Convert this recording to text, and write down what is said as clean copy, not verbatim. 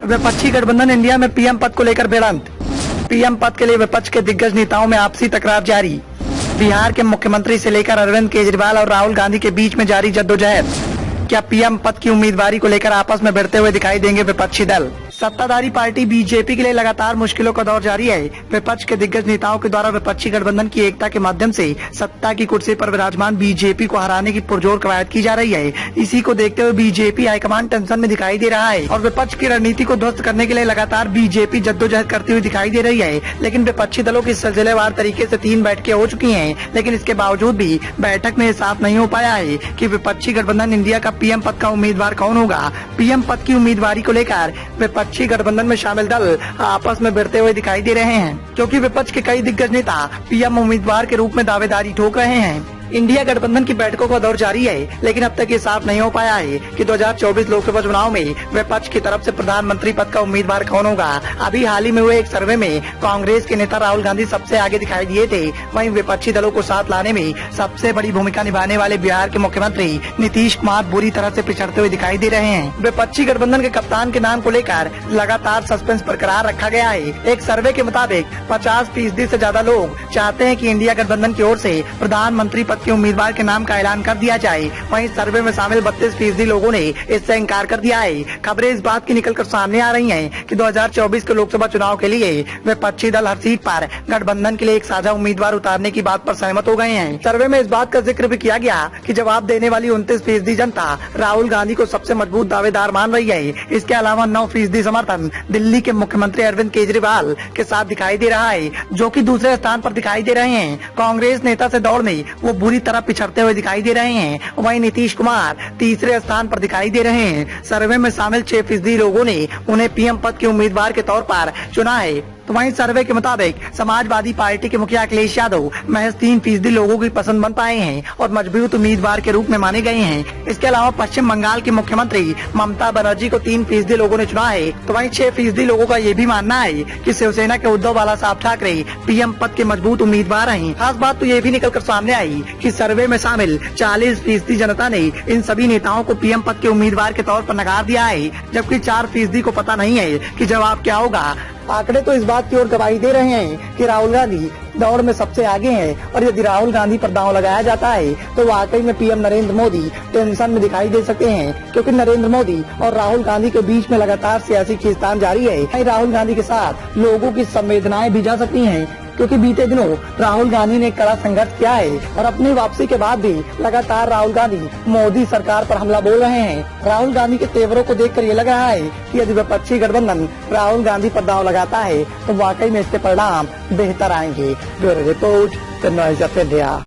विपक्षी गठबंधन इंडिया में पीएम पद को लेकर भिड़ंत। पीएम पद के लिए विपक्ष के दिग्गज नेताओं में आपसी तकरार जारी। बिहार के मुख्यमंत्री से लेकर अरविंद केजरीवाल और राहुल गांधी के बीच में जारी जद्दोजहद। क्या पीएम पद की उम्मीदवारी को लेकर आपस में भिड़ते हुए दिखाई देंगे विपक्षी दल? सत्ताधारी पार्टी बीजेपी के लिए लगातार मुश्किलों का दौर जारी है। विपक्ष के दिग्गज नेताओं के द्वारा विपक्षी गठबंधन की एकता के माध्यम से सत्ता की कुर्सी पर विराजमान बीजेपी को हराने की पुरजोर कवायद की जा रही है। इसी को देखते हुए बीजेपी हाईकमान टेंशन में दिखाई दे रहा है और विपक्ष की रणनीति को ध्वस्त करने के लिए लगातार बीजेपी जद्दोजहद करती हुई दिखाई दे रही है। लेकिन विपक्षी दलों की सिलसिलेवार तरीके से 3 बैठकें हो चुकी हैं, लेकिन इसके बावजूद भी बैठक में साफ नहीं हो पाया है कि विपक्षी गठबंधन इंडिया का पीएम पद का उम्मीदवार कौन होगा। पीएम पद की उम्मीदवारी को लेकर विपक्षी गठबंधन में शामिल दल आपस में भिड़ते हुए दिखाई दे रहे हैं, क्योंकि विपक्ष के कई दिग्गज नेता पीएम उम्मीदवार के रूप में दावेदारी ठोक रहे हैं। इंडिया गठबंधन की बैठकों का दौर जारी है, लेकिन अब तक ये साफ नहीं हो पाया है कि 2024 लोकसभा चुनाव में विपक्ष की तरफ से प्रधानमंत्री पद का उम्मीदवार कौन होगा। अभी हाल ही में हुए एक सर्वे में कांग्रेस के नेता राहुल गांधी सबसे आगे दिखाई दिए थे। वहीं विपक्षी दलों को साथ लाने में सबसे बड़ी भूमिका निभाने वाले बिहार के मुख्यमंत्री नीतीश कुमार बुरी तरह से पिछड़ते हुए दिखाई दे रहे हैं। विपक्षी गठबंधन के कप्तान के नाम को लेकर लगातार सस्पेंस बरकरार रखा गया है। एक सर्वे के मुताबिक 50% से ज्यादा लोग चाहते हैं कि इंडिया गठबंधन की ओर से प्रधानमंत्री के उम्मीदवार के नाम का ऐलान कर दिया जाए। वहीं सर्वे में शामिल 32% लोगों ने इससे इंकार कर दिया है। खबरें इस बात की निकलकर सामने आ रही हैं कि 2024 के लोकसभा चुनाव के लिए विपक्षी दल हर सीट पर गठबंधन के लिए एक साझा उम्मीदवार उतारने की बात पर सहमत हो गए हैं। सर्वे में इस बात का जिक्र भी किया गया कि जवाब देने वाली 29% जनता राहुल गांधी को सबसे मजबूत दावेदार मान रही है। इसके अलावा 9% समर्थन दिल्ली के मुख्यमंत्री अरविंद केजरीवाल के साथ दिखाई दे रहा है, जो कि दूसरे स्थान पर दिखाई दे रहे हैं। कांग्रेस नेता से दौड़ में वो बुरी तरह पिछड़ते हुए दिखाई दे रहे हैं। वहीं नीतीश कुमार तीसरे स्थान पर दिखाई दे रहे हैं। सर्वे में शामिल 6% लोगों ने उन्हें पीएम पद के उम्मीदवार के तौर पर चुना है। तो वहीं सर्वे के मुताबिक समाजवादी पार्टी के मुखिया अखिलेश यादव महज 3% लोगों की पसंद बन पाए हैं और मजबूत उम्मीदवार के रूप में माने गए हैं। इसके अलावा पश्चिम बंगाल की मुख्यमंत्री ममता बनर्जी को 3% लोगों ने चुना है। तो वहीं 6% लोगों का ये भी मानना है कि शिवसेना के उद्धव बालासाहेब ठाकरे पीएम पद के मजबूत उम्मीदवार हैं। खास बात तो ये भी निकल कर सामने आई कि सर्वे में शामिल 40% जनता ने इन सभी नेताओं को पीएम पद के उम्मीदवार के तौर पर नकार दिया है, जबकि 4% को पता नहीं है कि जवाब क्या होगा। आंकड़े तो इस बात की ओर गवाही दे रहे हैं कि राहुल गांधी दौड़ में सबसे आगे हैं और यदि राहुल गांधी पर दांव लगाया जाता है तो वाकई में पीएम नरेंद्र मोदी टेंशन में दिखाई दे सकते हैं, क्योंकि नरेंद्र मोदी और राहुल गांधी के बीच में लगातार सियासी खींचतान जारी है। राहुल गांधी के साथ लोगों की संवेदनाएं भी जा सकती हैं, क्योंकि बीते दिनों राहुल गांधी ने कड़ा संघर्ष किया है और अपनी वापसी के बाद भी लगातार राहुल गांधी मोदी सरकार पर हमला बोल रहे हैं। राहुल गांधी के तेवरों को देखकर ये लग रहा है कि यदि विपक्षी गठबंधन राहुल गांधी पर दांव लगाता है तो वाकई में इसके परिणाम बेहतर आएंगे। Bureau report, the noise of India.